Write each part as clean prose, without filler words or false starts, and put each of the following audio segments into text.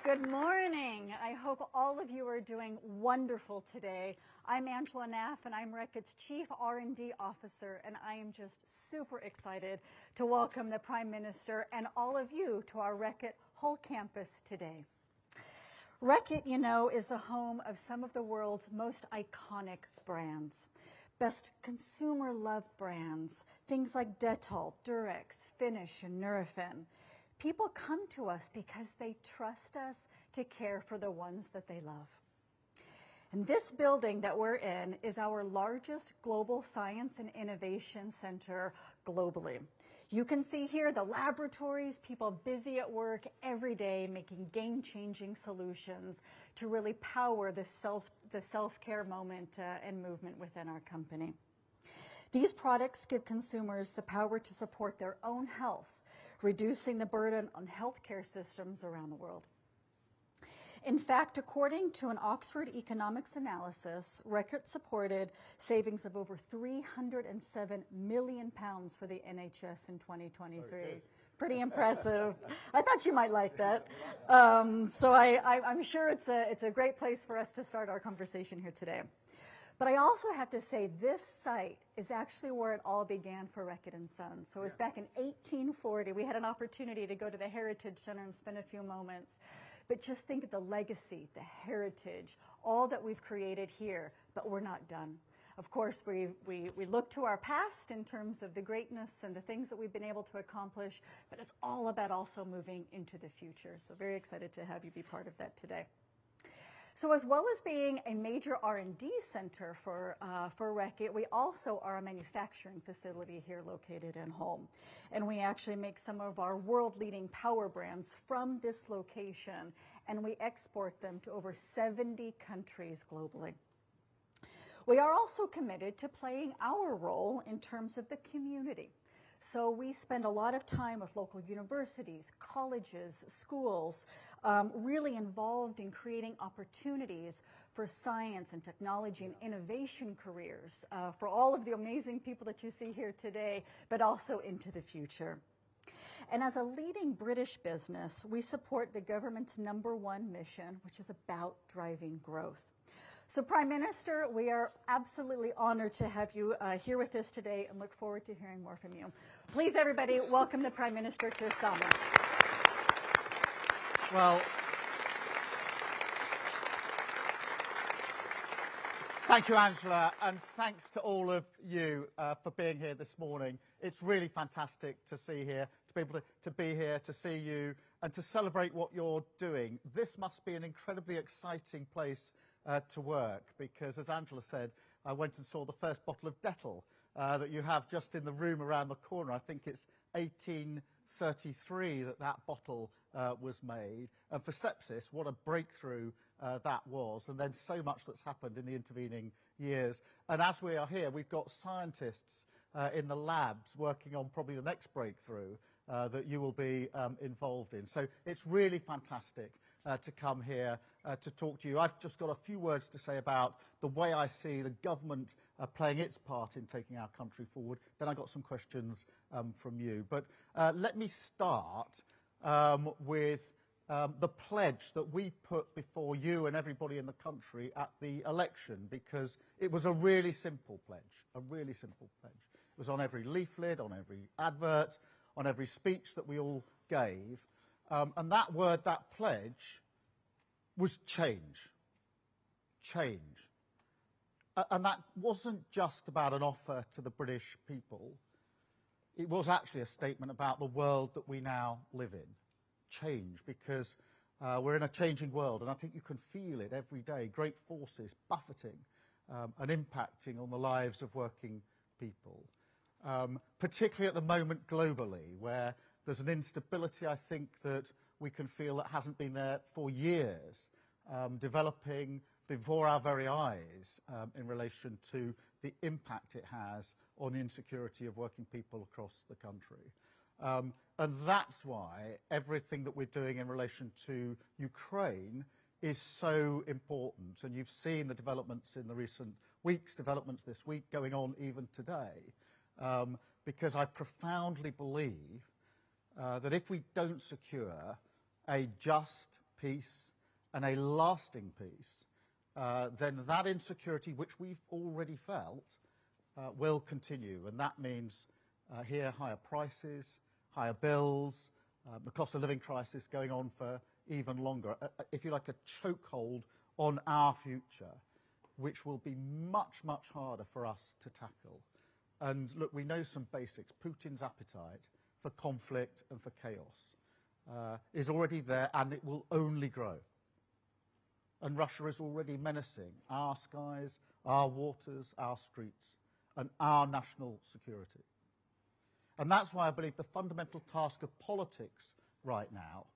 Good morning. I hope all of you are doing wonderful today. I'm Angela Naff, and I'm Reckitt's Chief R&D Officer, and I am just super excited to welcome the Prime Minister and all of you to our Reckitt Hull campus today. Reckitt, you know, is the home of some of the world's most iconic brands. Best consumer-loved brands, things like Dettol, Durex, Finish, and Nurofen. People come to us because they trust us to care for the ones that they love. And this building that we're in is our largest global science and innovation center globally. You can see here the laboratories, people busy at work every day making game-changing solutions to really power the self-care moment and movement within our company. These products give consumers the power to support their own health, reducing the burden on healthcare systems around the world. In fact, according to an Oxford economics analysis, Reckitt supported savings of over £307 million for the NHS in 2023. Pretty impressive. I thought you might like that. So I'm sure it's a great place for us to start our conversation here today. But I also have to say this site is actually where it all began for Reckitt & Sons. So it was back in 1840. We had an opportunity to go to the Heritage Center and spend a few moments. But just think of the legacy, the heritage, all that we've created here, but we're not done. Of course, we look to our past in terms of the greatness and the things that we've been able to accomplish, but it's all about also moving into the future. So very excited to have you be part of that today. So as well as being a major R&D center for Reckitt, we also are a manufacturing facility here located in Hull. And we actually make some of our world-leading power brands from this location, and we export them to over 70 countries globally. We are also committed to playing our role in terms of the community. So we spend a lot of time with local universities, colleges, schools, really involved in creating opportunities for science and technology and innovation careers for all of the amazing people that you see here today, but also into the future. And as a leading British business, we support the government's #1 mission, which is about driving growth. So Prime Minister, we are absolutely honored to have you here with us today and look forward to hearing more from you. Please, everybody, welcome the Prime Minister to Istanbul. Well, thank you, Angela, and thanks to all of you for being here this morning. It's really fantastic to see here, to be able to be here, to see you, and to celebrate what you're doing. This must be an incredibly exciting place to work, because, as Angela said, I went and saw the first bottle of Dettol that you have just in the room around the corner. I think it's 1833 that bottle was made. And for sepsis, what a breakthrough that was, and then so much that's happened in the intervening years. And as we are here, we've got scientists in the labs working on probably the next breakthrough that you will be involved in. So it's really fantastic to come here to talk to you. I've just got a few words to say about the way I see the government playing its part in taking our country forward. Then I've got some questions from you. But let me start with the pledge that we put before you and everybody in the country at the election, because it was a really simple pledge, It was on every leaflet, on every advert, on every speech that we all gave. And that word, that pledge, was change. Change. And that wasn't just about an offer to the British people. It was actually a statement about the world that we now live in. Change, because we're in a changing world, and I think you can feel it every day. Great forces buffeting and impacting on the lives of working people. Particularly at the moment globally, where there's an instability, I think, that we can feel that hasn't been there for years, developing before our very eyes in relation to the impact it has on the insecurity of working people across the country. And that's why everything that we're doing in relation to Ukraine is so important. And you've seen the developments in the recent weeks, developments this week, going on even today, because I profoundly believe that if we don't secure a just, peace and a lasting peace, then that insecurity, which we've already felt, will continue. And that means here higher prices, higher bills, the cost of living crisis going on for even longer. If you like, a chokehold on our future, which will be much, much harder for us to tackle. And look, we know some basics. Putin's appetite for conflict and for chaos is already there, and it will only grow. And Russia is already menacing our skies, our waters, our streets, and our national security. And that's why I believe the fundamental task of politics right now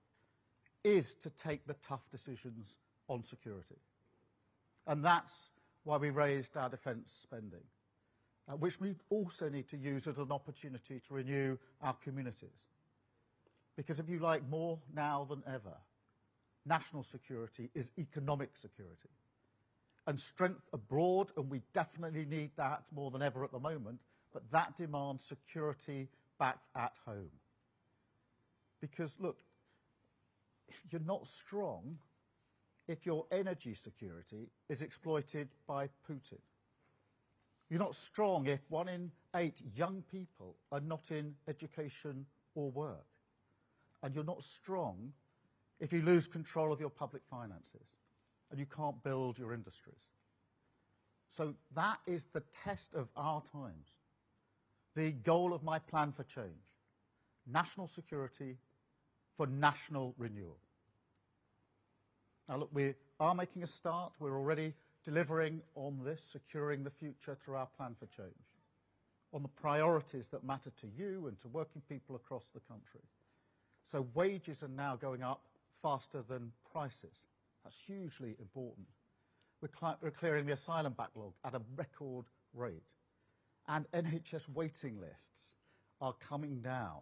is to take the tough decisions on security. And that's why we raised our defence spending, which we also need to use as an opportunity to renew our communities. Because if you like, more now than ever, national security is economic security. And strength abroad, and we definitely need that more than ever at the moment, but that demands security back at home. Because, look, you're not strong if your energy security is exploited by Putin. You're not strong if 1 in 8 young people are not in education or work. And you're not strong if you lose control of your public finances and you can't build your industries. So that is the test of our times. The goal of my plan for change: national security for national renewal. Now look, we are making a start. We're already delivering on this, securing the future through our plan for change, on the priorities that matter to you and to working people across the country. So wages are now going up faster than prices. That's hugely important. We're clearing the asylum backlog at a record rate. And NHS waiting lists are coming down.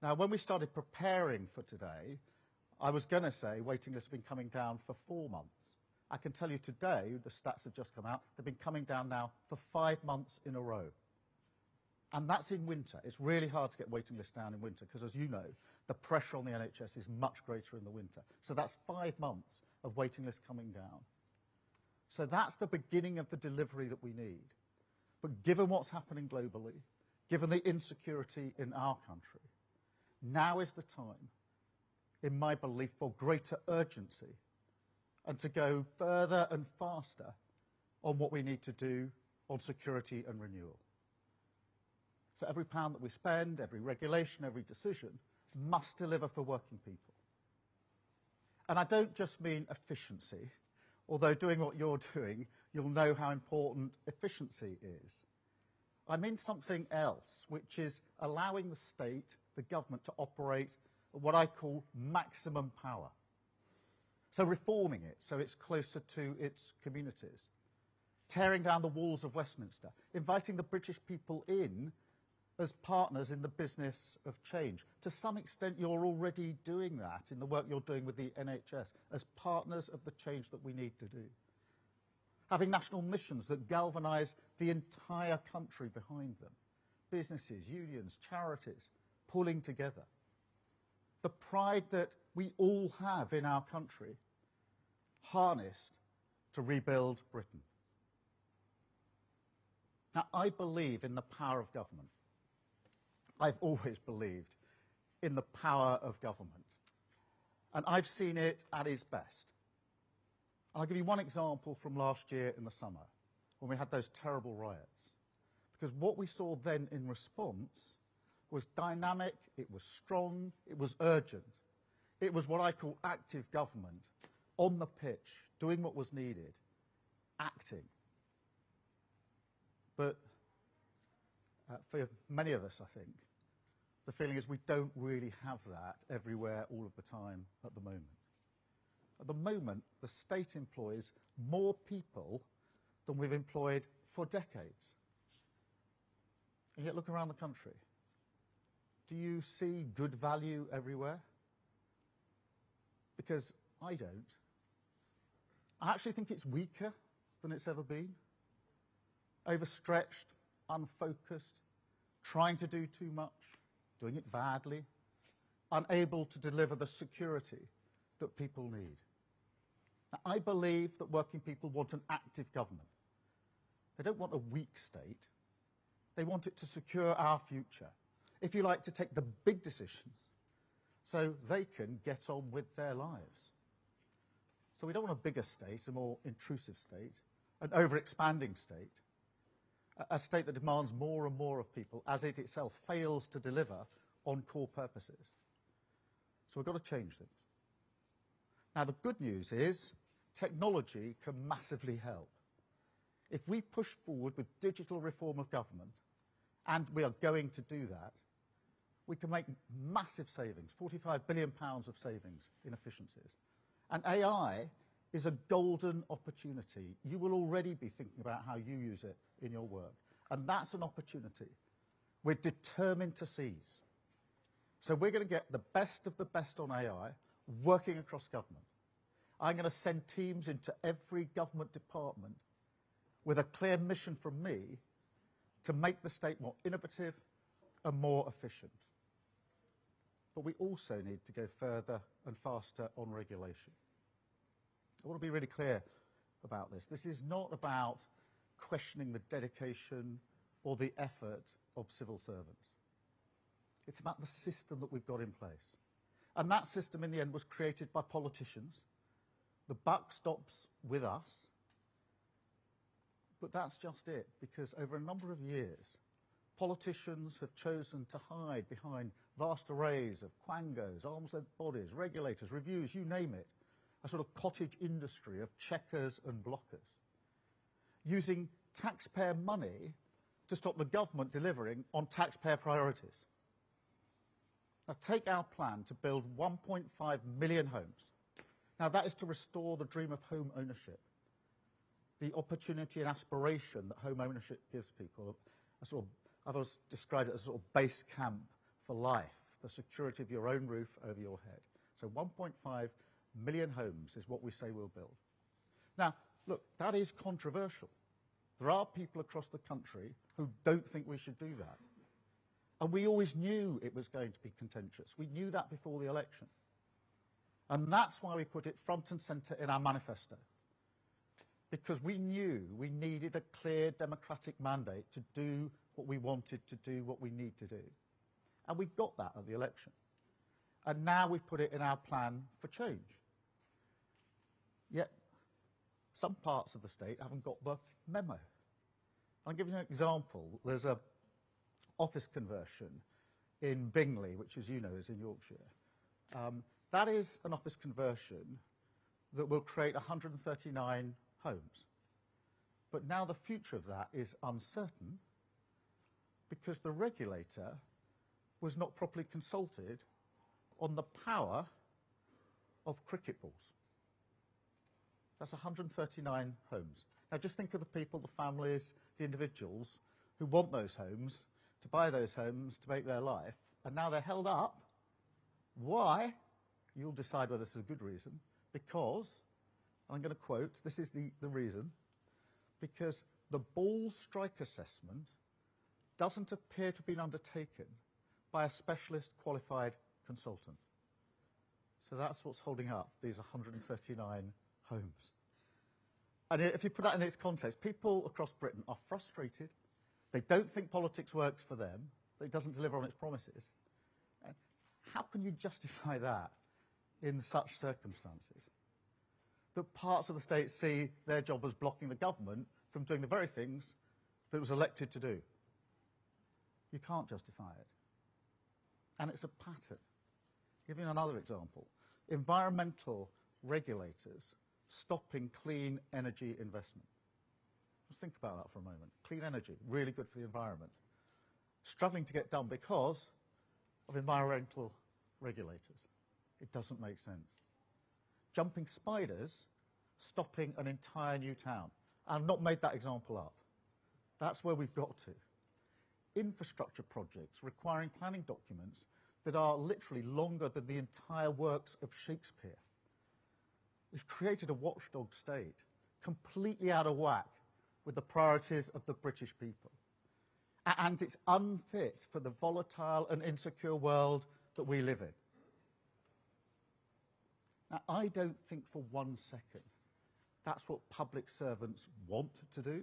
Now, when we started preparing for today, I was going to say waiting lists have been coming down for 4 months. I can tell you today, the stats have just come out, they've been coming down now for 5 months in a row. And that's in winter. It's really hard to get waiting lists down in winter because, as you know, the pressure on the NHS is much greater in the winter. So that's 5 months of waiting lists coming down. So that's the beginning of the delivery that we need. But given what's happening globally, given the insecurity in our country, now is the time, in my belief, for greater urgency and to go further and faster on what we need to do on security and renewal. So every pound that we spend, every regulation, every decision must deliver for working people. And I don't just mean efficiency, although doing what you're doing, you'll know how important efficiency is. I mean something else, which is allowing the state, the government, to operate at what I call maximum power. So reforming it so it's closer to its communities, tearing down the walls of Westminster, inviting the British people in as partners in the business of change. To some extent, you're already doing that in the work you're doing with the NHS, as partners of the change that we need to do. Having national missions that galvanise the entire country behind them. Businesses, unions, charities, pulling together. The pride that we all have in our country, harnessed to rebuild Britain. Now, I believe in the power of government. I've always believed in the power of government. And I've seen it at its best. I'll give you one example from last year in the summer, when we had those terrible riots. Because what we saw then in response was dynamic, it was strong, it was urgent. It was what I call active government, on the pitch, doing what was needed, acting. But for many of us, I think, the feeling is we don't really have that everywhere all of the time at the moment. At the moment, the state employs more people than we've employed for decades. And yet look around the country. Do you see good value everywhere? Because I don't. I actually think it's weaker than it's ever been. Overstretched, unfocused, trying to do too much, doing it badly, unable to deliver the security that people need. Now, I believe that working people want an active government. They don't want a weak state. They want it to secure our future, if you like, to take the big decisions so they can get on with their lives. So we don't want a bigger state, a more intrusive state, an over-expanding state, a state that demands more and more of people as it itself fails to deliver on core purposes. So we've got to change things. Now, the good news is technology can massively help. If we push forward with digital reform of government, and we are going to do that, we can make massive savings, £45 billion of savings in efficiencies. And AI is a golden opportunity. You will already be thinking about how you use it in your work. And that's an opportunity we're determined to seize. So we're going to get the best of the best on AI working across government. I'm going to send teams into every government department with a clear mission from me to make the state more innovative and more efficient. But we also need to go further and faster on regulation. I want to be really clear about this. This is not about questioning the dedication or the effort of civil servants. It's about the system that we've got in place. And that system, in the end, was created by politicians. The buck stops with us. But that's just it, because over a number of years, politicians have chosen to hide behind vast arrays of quangos, arm's-length bodies, regulators, reviews, you name it, a sort of cottage industry of checkers and blockers, using taxpayer money to stop the government delivering on taxpayer priorities. Now, take our plan to build 1.5 million homes. Now, that is to restore the dream of home ownership, the opportunity and aspiration that home ownership gives people. I've always described it as a sort of base camp for life, the security of your own roof over your head. So 1.5 million homes is what we say we'll build. Now, look, that is controversial. There are people across the country who don't think we should do that. And we always knew it was going to be contentious. We knew that before the election. And that's why we put it front and centre in our manifesto. Because we knew we needed a clear democratic mandate to do what we wanted to do, what we need to do. And we got that at the election. And now we've put it in our plan for change. Yet some parts of the state haven't got the memo. I'll give you an example. There's an office conversion in Bingley, which, as you know, is in Yorkshire. That is an office conversion that will create 139 homes. But now the future of that is uncertain because the regulator was not properly consulted on the power of cricket balls. That's 139 homes. Now just think of the people, the families, the individuals who want those homes, to buy those homes, to make their life, and now they're held up. Why? You'll decide whether this is a good reason. Because, and I'm going to quote, this is the reason, because the ball strike assessment doesn't appear to have been undertaken by a specialist qualified consultant. So that's what's holding up these 139 homes. And if you put that in its context, people across Britain are frustrated. They don't think politics works for them, that it doesn't deliver on its promises. And how can you justify that in such circumstances? That parts of the state see their job as blocking the government from doing the very things that it was elected to do. You can't justify it. And it's a pattern. I'll give you another example. Environmental regulators stopping clean energy investment. Let's think about that for a moment. Clean energy, really good for the environment. Struggling to get done because of environmental regulators. It doesn't make sense. Jumping spiders, stopping an entire new town. I've not made that example up. That's where we've got to. Infrastructure projects requiring planning documents that are literally longer than the entire works of Shakespeare. We've created a watchdog state, completely out of whack with the priorities of the British people. And it's unfit for the volatile and insecure world that we live in. Now, I don't think for 1 second that's what public servants want to do.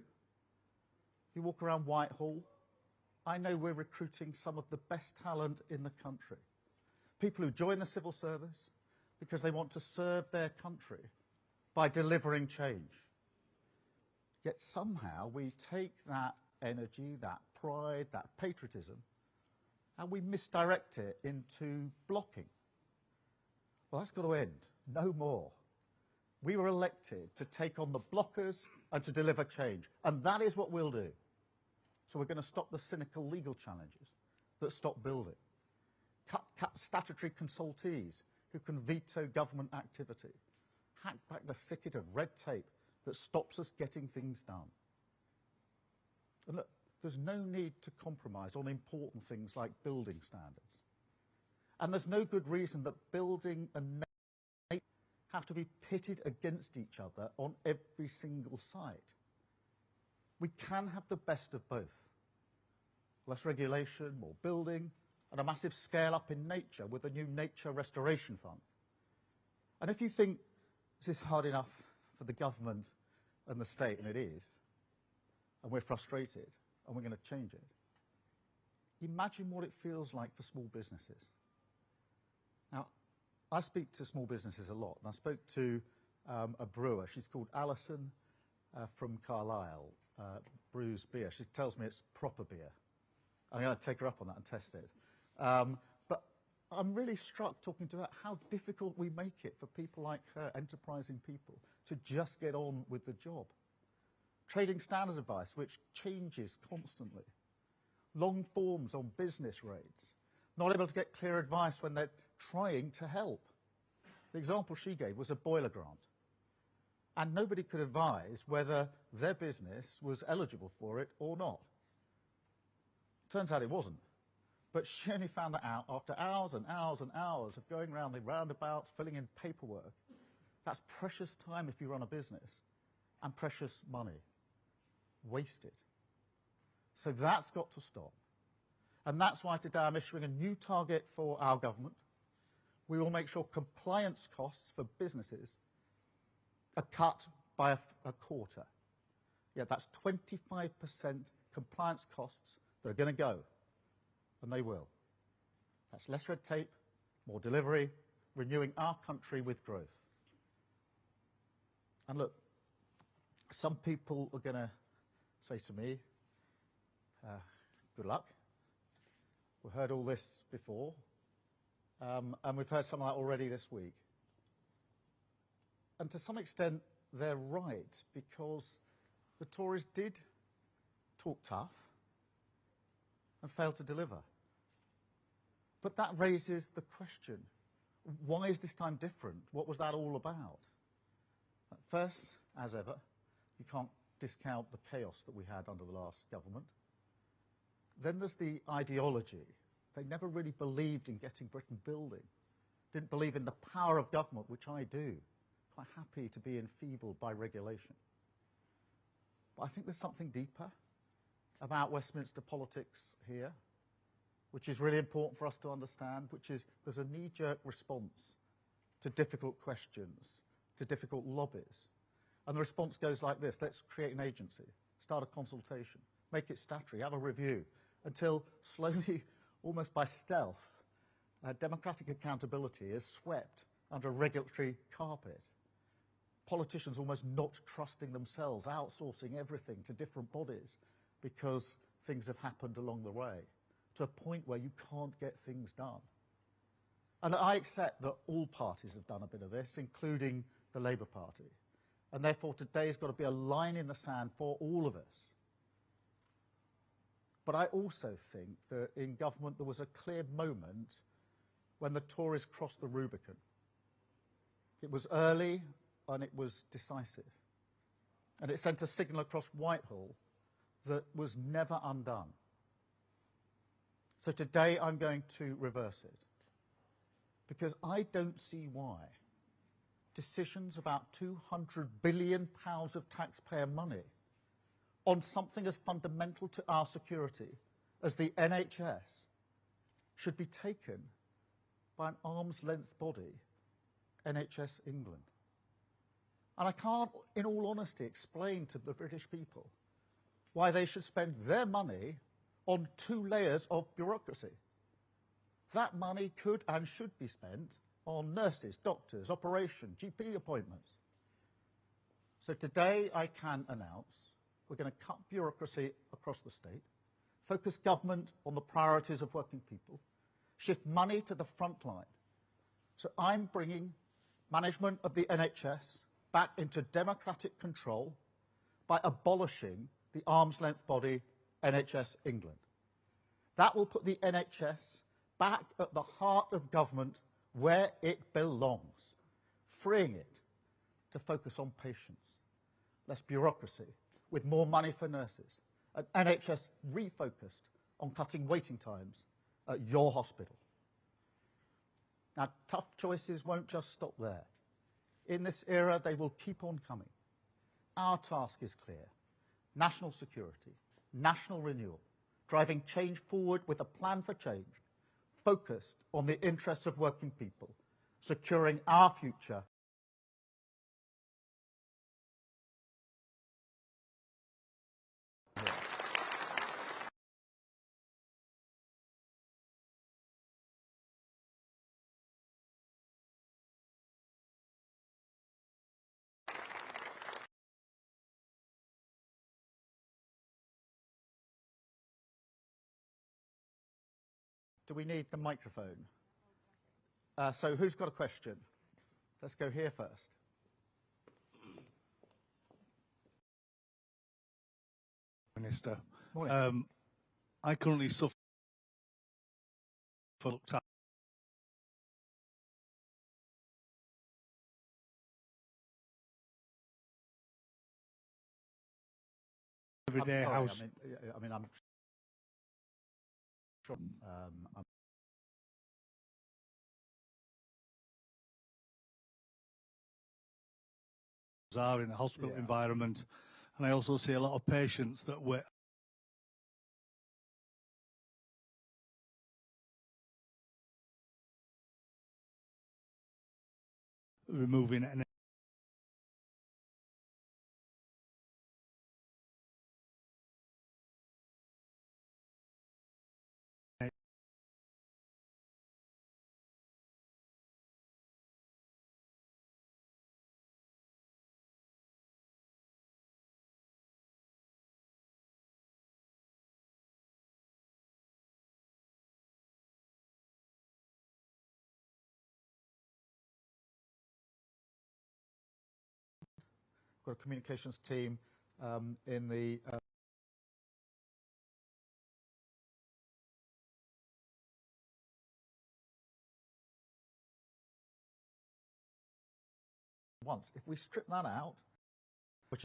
You walk around Whitehall, I know we're recruiting some of the best talent in the country. People who join the civil service because they want to serve their country by delivering change. Yet somehow we take that energy, that pride, that patriotism, and we misdirect it into blocking. Well, that's got to end. No more. We were elected to take on the blockers and to deliver change. And that is what we'll do. So we're going to stop the cynical legal challenges that stop building. Cut statutory consultees who can veto government activity. Hack back the thicket of red tape that stops us getting things done. And look, there's no need to compromise on important things like building standards. And there's no good reason that building and nature have to be pitted against each other on every single site. We can have the best of both. Less regulation, more building, and a massive scale up in nature with a new nature restoration fund. And if you think this is hard enough for the government and the state, and it is, and we're frustrated, and we're going to change it, imagine what it feels like for small businesses. Now, I speak to small businesses a lot, and I spoke to a brewer. She's called Alison from Carlisle, brews beer. She tells me it's proper beer. I'm going to take her up on that and test it. But I'm really struck talking to her how difficult we make it for people like her, enterprising people, to just get on with the job. Trading standards advice, which changes constantly. Long forms on business rates. Not able to get clear advice when they're trying to help. The example she gave was a boiler grant. And nobody could advise whether their business was eligible for it or not. Turns out it wasn't. But she only found that out after hours and hours and hours of going around the roundabouts, filling in paperwork. That's precious time if you run a business, and precious money. Wasted. So that's got to stop. And that's why today I'm issuing a new target for our government. We will make sure compliance costs for businesses are cut by a quarter. Yeah, that's 25% compliance costs that are going to go. And they will. That's less red tape, more delivery, renewing our country with growth. And look, some people are going to say to me, good luck. We've heard all this before, and we've heard some of that already this week. And to some extent, they're right, because the Tories did talk tough and failed to deliver. But that raises the question, why is this time different? What was that all about? First, as ever, you can't discount the chaos that we had under the last government. Then there's the ideology. They never really believed in getting Britain building. Didn't believe in the power of government, which I do. Quite happy to be enfeebled by regulation. But I think there's something deeper about Westminster politics here, which is really important for us to understand, which is there's a knee-jerk response to difficult questions, to difficult lobbies. And the response goes like this: let's create an agency, start a consultation, make it statutory, have a review, until slowly, almost by stealth, democratic accountability is swept under a regulatory carpet. Politicians almost not trusting themselves, outsourcing everything to different bodies because things have happened along the way, to a point where you can't get things done. And I accept that all parties have done a bit of this, including the Labour Party. And therefore today's got to be a line in the sand for all of us. But I also think that in government there was a clear moment when the Tories crossed the Rubicon. It was early and it was decisive. And it sent a signal across Whitehall that was never undone. So today I'm going to reverse it. Because I don't see why decisions about £200 billion of taxpayer money on something as fundamental to our security as the NHS should be taken by an arm's length body NHS England. And I can't, in all honesty, explain to the British people why they should spend their money on 2 layers of bureaucracy. That money could and should be spent on nurses, doctors, operation, GP appointments. So today I can announce we're going to cut bureaucracy across the state, focus government on the priorities of working people, shift money to the front line. So I'm bringing management of the NHS back into democratic control by abolishing the arm's-length body NHS England. That will put the NHS back at the heart of government where it belongs, freeing it to focus on patients, less bureaucracy, with more money for nurses, an NHS refocused on cutting waiting times at your hospital. Now, tough choices won't just stop there. In this era, they will keep on coming. Our task is clear: national security, national renewal, driving change forward with a plan for change, focused on the interests of working people, securing our future. Do we need the microphone? So who's got a question? Let's go here first. Minister. Morning. I currently suffer for looked at everyday I'm house. sorry, I mean, I'm sure. Are in the hospital environment, and I also see a lot of patients that were removing an got a communications team in the once. If we strip that out, which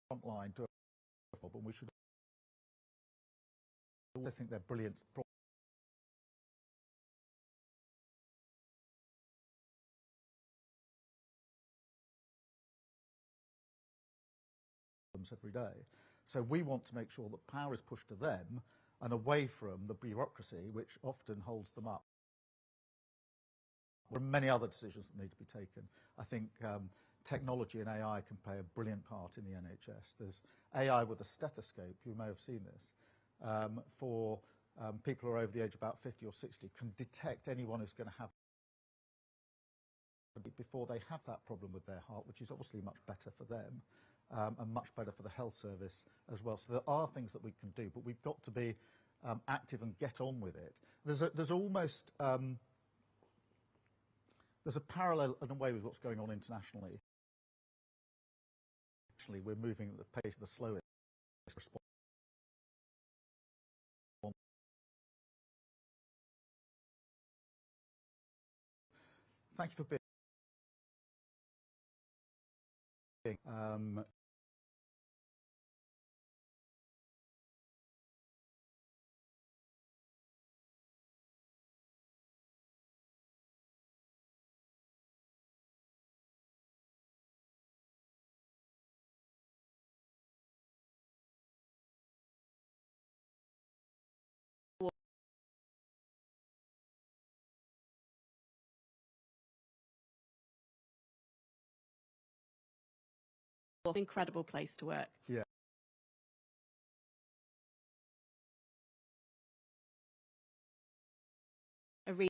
front line to a problem, we should. I think they're brilliant problems every day. So we want to make sure that power is pushed to them and away from the bureaucracy, which often holds them up. There are many other decisions that need to be taken. I think technology and AI can play a brilliant part in the NHS. There's AI with a stethoscope, you may have seen this, for people who are over the age of about 50 or 60, can detect anyone who's going to have before they have that problem with their heart, which is obviously much better for them and much better for the health service as well. So there are things that we can do, but we've got to be active and get on with it. There's almost there's a parallel in a way with what's going on internationally. Actually, we're moving at the pace of the slowest response. Thank you for being incredible place to work. Yeah. A re-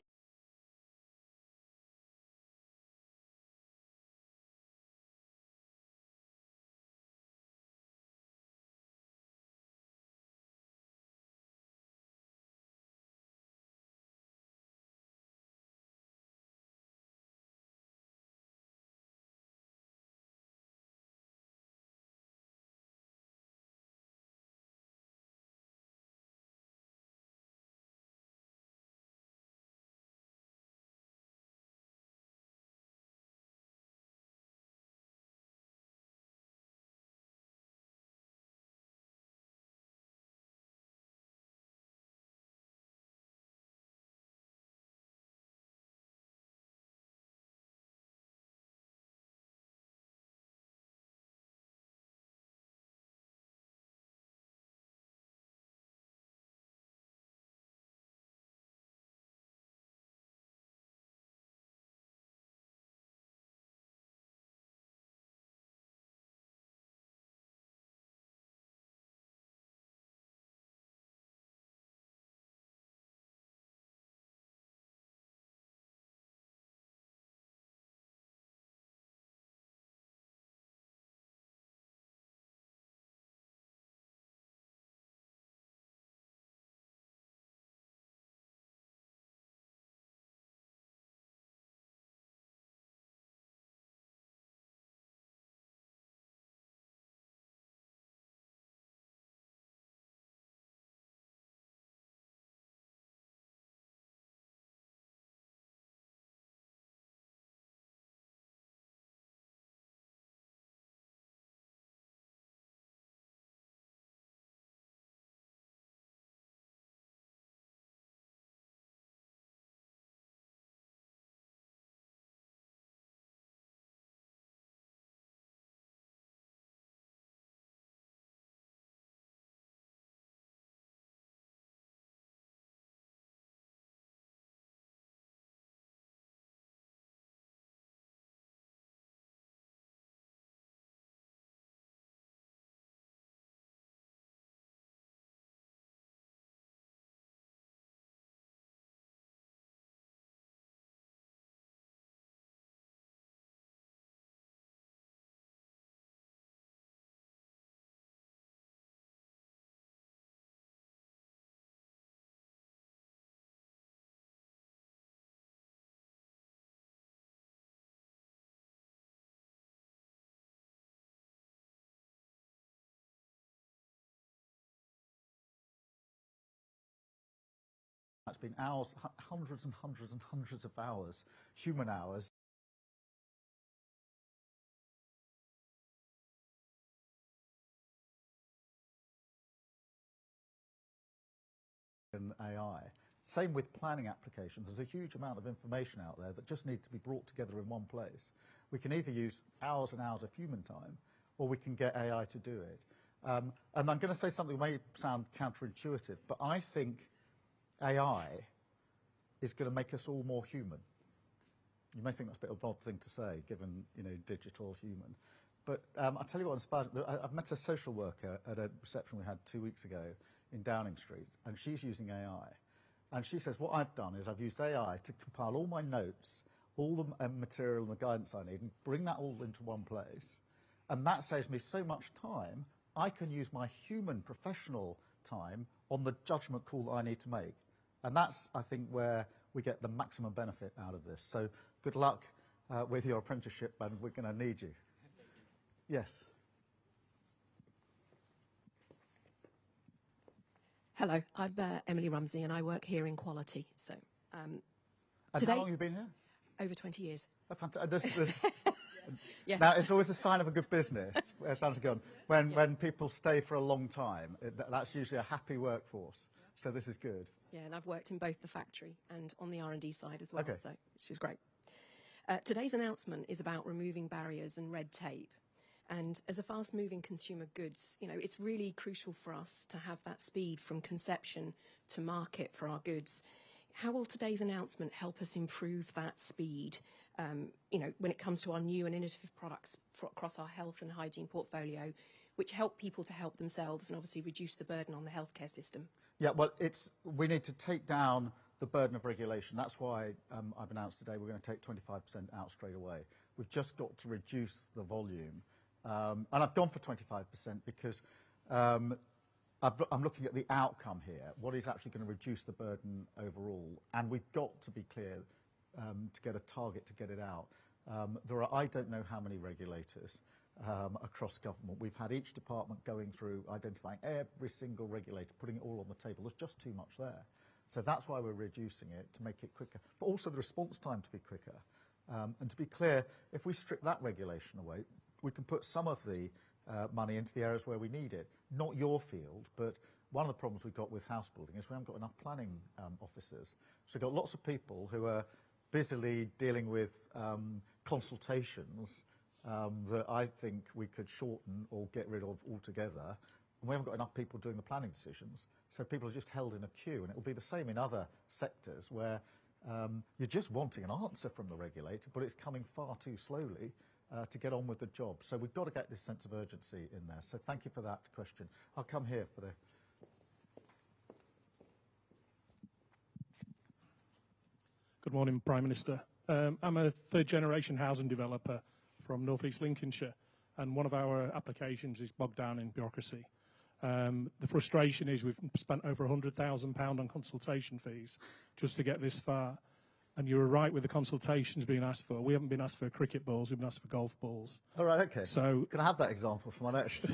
It's been hours, hundreds and hundreds and hundreds of hours, human hours. In AI. Same with planning applications. There's a huge amount of information out there that just needs to be brought together in one place. We can either use hours and hours of human time, or we can get AI to do it. And I'm going to say something that may sound counterintuitive, but I think AI is going to make us all more human. You may think that's a bit of an odd thing to say, given, digital human. But I'll tell you what inspired. I've met a social worker at a reception we had 2 weeks ago in Downing Street, and she's using AI. And she says, what I've done is I've used AI to compile all my notes, all the material and the guidance I need, and bring that all into one place. And that saves me so much time, I can use my human professional time on the judgment call that I need to make. And that's, I think, where we get the maximum benefit out of this. So good luck with your apprenticeship, and we're going to need you. Yes. Hello, I'm Emily Rumsey, and I work here in quality. So, And today, how long have you been here? over 20 years. Oh, fantastic. Yeah. Now, it's always a sign of a good business. When people stay for a long time, that's usually a happy workforce. So this is good. Yeah, and I've worked in both the factory and on the R&D side as well, Okay. so which is great. Today's announcement is about removing barriers and red tape. And as a fast-moving consumer goods, it's really crucial for us to have that speed from conception to market for our goods. how will today's announcement help us improve that speed, when it comes to our new and innovative products across our health and hygiene portfolio, which help people to help themselves and obviously reduce the burden on the healthcare system? Yeah, well, we need to take down the burden of regulation. That's why I've announced today we're going to take 25% out straight away. We've just got to reduce the volume. And I've gone for 25% because I'm looking at the outcome here, what is actually going to reduce the burden overall. And we've got to be clear to get a target to get it out. There are, I don't know how many regulators across government. We've had each department going through, identifying every single regulator, putting it all on the table. There's just too much there. So that's why we're reducing it, to make it quicker. But also the response time to be quicker. And to be clear, if we strip that regulation away, we can put some of the money into the areas where we need it. Not your field, but one of the problems we've got with house building is we haven't got enough planning officers. So we've got lots of people who are busily dealing with consultations that I think we could shorten or get rid of altogether. And we haven't got enough people doing the planning decisions. So people are just held in a queue. And it will be the same in other sectors where you're just wanting an answer from the regulator, but it's coming far too slowly to get on with the job. So we've got to get this sense of urgency in there. So thank you for that question. I'll come here for the... Good morning, Prime Minister. I'm a third-generation housing developer from North East Lincolnshire, and one of our applications is bogged down in bureaucracy. The frustration is we've spent over £100,000 on consultation fees just to get this far. And you were right with the consultations being asked for. We haven't been asked for cricket balls, we've been asked for golf balls. All right, okay. So, can I have that example for my next?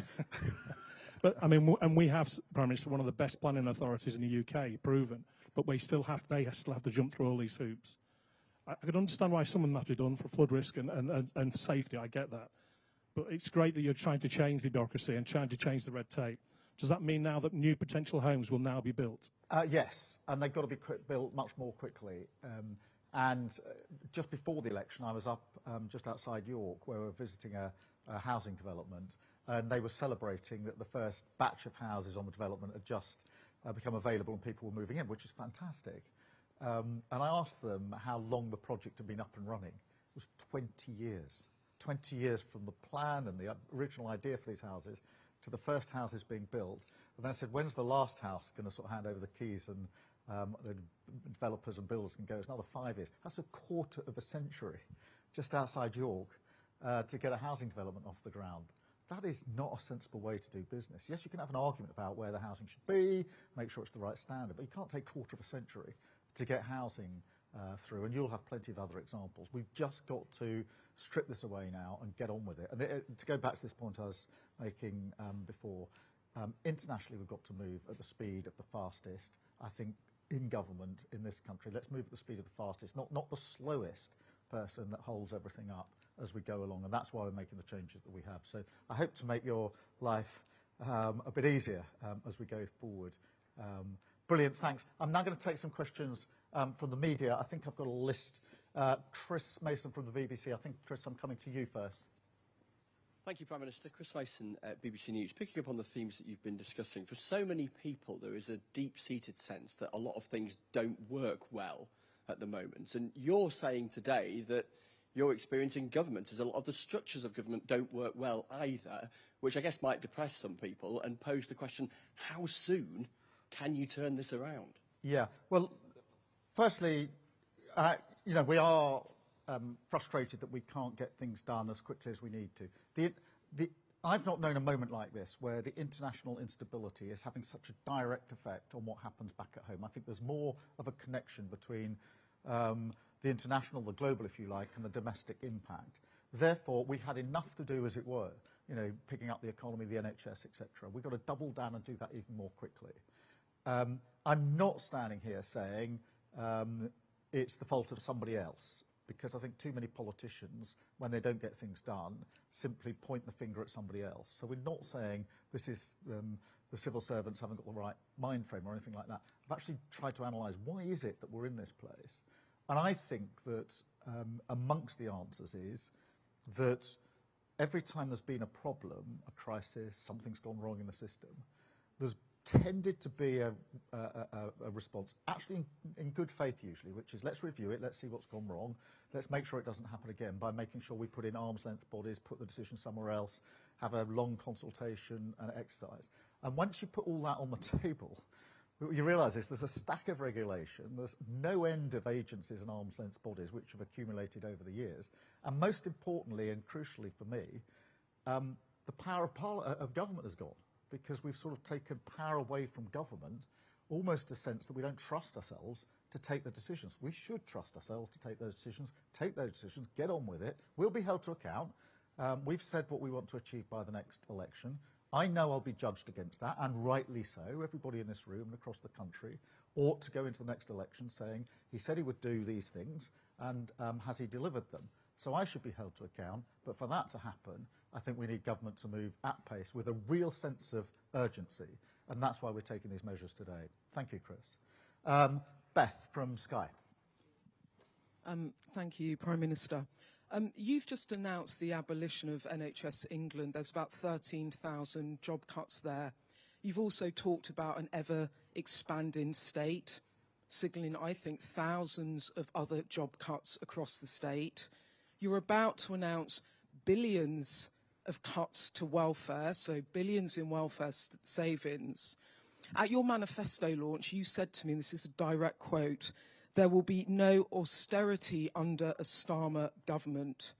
But, I mean, and we have, Prime Minister, one of the best planning authorities in the UK, proven. But they still have to jump through all these hoops. I can understand why some of them have to be done for flood risk and safety, I get that. But it's great that you're trying to change the bureaucracy and trying to change the red tape. Does that mean now that new potential homes will now be built? Yes, and they've got to be built much more quickly. Just before the election, I was up just outside York, where we were visiting a housing development, and they were celebrating that the first batch of houses on the development had just become available and people were moving in, which is fantastic. And I asked them how long the project had been up and running. It was 20 years. 20 years from the plan and the original idea for these houses to the first houses being built. And then I said, when's the last house going to sort of hand over the keys and the developers and builders can go? It's another 5 years. That's a quarter of a century just outside York to get a housing development off the ground. That is not a sensible way to do business. Yes, you can have an argument about where the housing should be, make sure it's the right standard, but you can't take a quarter of a century to get housing through, and you'll have plenty of other examples. We've just got to strip this away now and get on with it. And to go back to this point I was making before, internationally we've got to move at the speed of the fastest. I think in government in this country, let's move at the speed of the fastest, not the slowest person that holds everything up as we go along, and that's why we're making the changes that we have. So I hope to make your life a bit easier as we go forward. Brilliant, thanks. I'm now going to take some questions from the media. I think I've got a list. Chris Mason from the BBC. I think, Chris, I'm coming to you first. Thank you, Prime Minister. Chris Mason at BBC News. Picking up on the themes that you've been discussing, for so many people there is a deep-seated sense that a lot of things don't work well at the moment. And you're saying today that your experience in government is a lot of the structures of government don't work well either, which I guess might depress some people and pose the question, how soon can you turn this around? Yeah, well, firstly, we are frustrated that we can't get things done as quickly as we need to. I've not known a moment like this where the international instability is having such a direct effect on what happens back at home. I think there's more of a connection between the international, the global, if you like, and the domestic impact. Therefore, we had enough to do, as it were, picking up the economy, the NHS, etc. We've got to double down and do that even more quickly. I'm not standing here saying it's the fault of somebody else, because I think too many politicians, when they don't get things done, simply point the finger at somebody else. So we're not saying this is the civil servants haven't got the right mind frame or anything like that. I've actually tried to analyse why is it that we're in this place. And I think that amongst the answers is that every time there's been a problem, a crisis, something's gone wrong in the system, there's tended to be a response, actually in good faith usually, which is let's review it, let's see what's gone wrong, let's make sure it doesn't happen again by making sure we put in arm's length bodies, put the decision somewhere else, have a long consultation and exercise. And once you put all that on the table, what you realise is there's a stack of regulation, there's no end of agencies and arm's length bodies which have accumulated over the years, and most importantly and crucially for me, the power of government has gone, because we've sort of taken power away from government, almost a sense that we don't trust ourselves to take the decisions. We should trust ourselves to take those decisions, get on with it. We'll be held to account. We've said what we want to achieve by the next election. I know I'll be judged against that, and rightly so. Everybody in this room and across the country ought to go into the next election saying he said he would do these things, and has he delivered them? So I should be held to account, but for that to happen, I think we need government to move at pace with a real sense of urgency, and that's why we're taking these measures today. Thank you, Chris. Beth from Sky. Thank you, Prime Minister. You've just announced the abolition of NHS England. There's about 13,000 job cuts there. You've also talked about an ever-expanding state, signalling, I think, thousands of other job cuts across the state. You're about to announce billions of cuts to welfare, so billions in welfare savings. At your manifesto launch, you said to me, and this is a direct quote, "There will be no austerity under a Starmer government."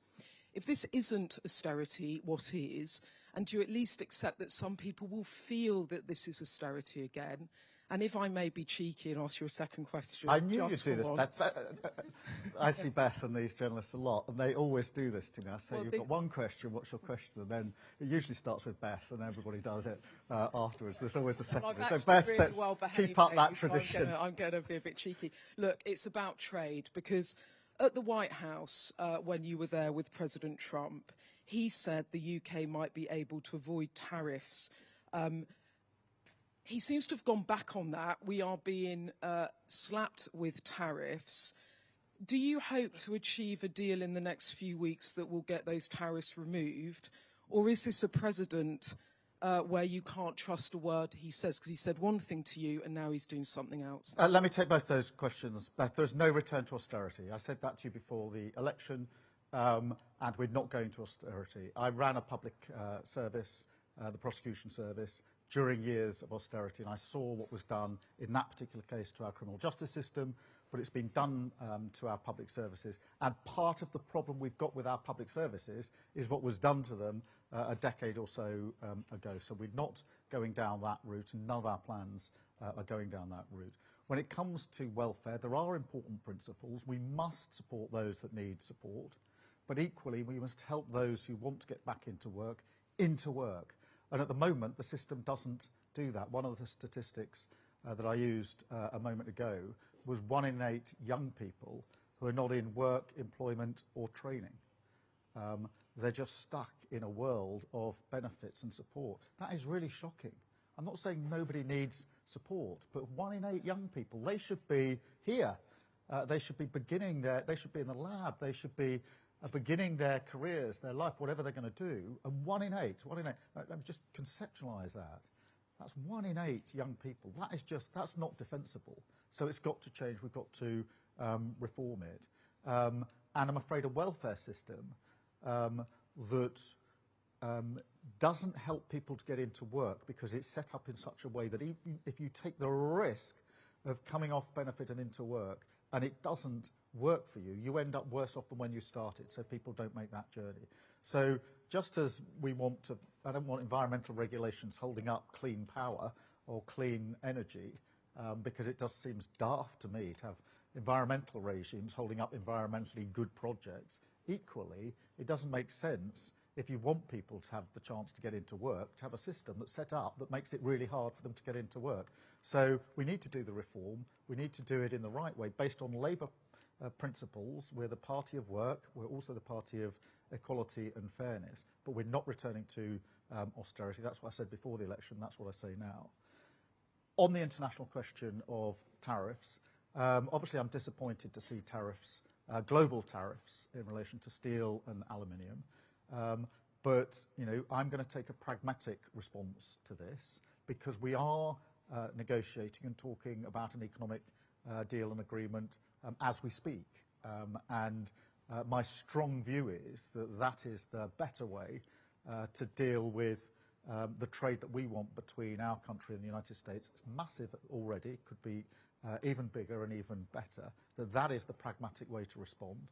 If this isn't austerity, what is? And do you at least accept that some people will feel that this is austerity again? And if I may be cheeky and ask you a second question. I knew you'd do this, Beth. I see Beth and these journalists a lot, and they always do this to me. I say, well, you've got one question, what's your question? And then it usually starts with Beth, and everybody does it afterwards. There's always a second. Well, so Beth, really let's keep up that tradition. So I'm going to be a bit cheeky. Look, it's about trade, because at the White House, when you were there with President Trump, he said the UK might be able to avoid tariffs. He seems to have gone back on that. We are being slapped with tariffs. Do you hope to achieve a deal in the next few weeks that will get those tariffs removed? Or is this a president where you can't trust a word he says? Because he said one thing to you and now he's doing something else. Let me take both those questions. Beth, there's no return to austerity. I said that to you before the election, and we're not going to austerity. I ran a public service, the prosecution service, during years of austerity, and I saw what was done in that particular case to our criminal justice system, but it's been done to our public services. And part of the problem we've got with our public services is what was done to them a decade or so ago. So we're not going down that route, and none of our plans are going down that route. When it comes to welfare, there are important principles. We must support those that need support, but equally we must help those who want to get back into work. And at the moment, the system doesn't do that. One of the statistics that I used a moment ago was 1 in 8 young people who are not in work, employment or training. They're just stuck in a world of benefits and support. That is really shocking. I'm not saying nobody needs support, but 1 in 8 young people, they should be here. They should be they should be in the lab, they should be beginning their careers, their life, whatever they're going to do, and 1 in 8, let me just conceptualise that. That's 1 in 8 young people. That's not defensible. So it's got to change. We've got to reform it. And I'm afraid a welfare system that doesn't help people to get into work because it's set up in such a way that even if you take the risk of coming off benefit and into work, and it doesn't work for you, you end up worse off than when you started, so people don't make that journey. So just as we want to, I don't want environmental regulations holding up clean power or clean energy, because it just seems daft to me to have environmental regimes holding up environmentally good projects. Equally, it doesn't make sense if you want people to have the chance to get into work, to have a system that's set up that makes it really hard for them to get into work. So we need to do the reform. We need to do it in the right way, based on Labour principles. We're the party of work. We're also the party of equality and fairness. But we're not returning to austerity. That's what I said before the election. That's what I say now. On the international question of tariffs, obviously I'm disappointed to see tariffs, global tariffs, in relation to steel and aluminium. But, you know, I'm going to take a pragmatic response to this, because we are negotiating and talking about an economic deal and agreement as we speak. My strong view is that that is the better way to deal with the trade that we want between our country and the United States. It's massive already, could be even bigger and even better. That is the pragmatic way to respond.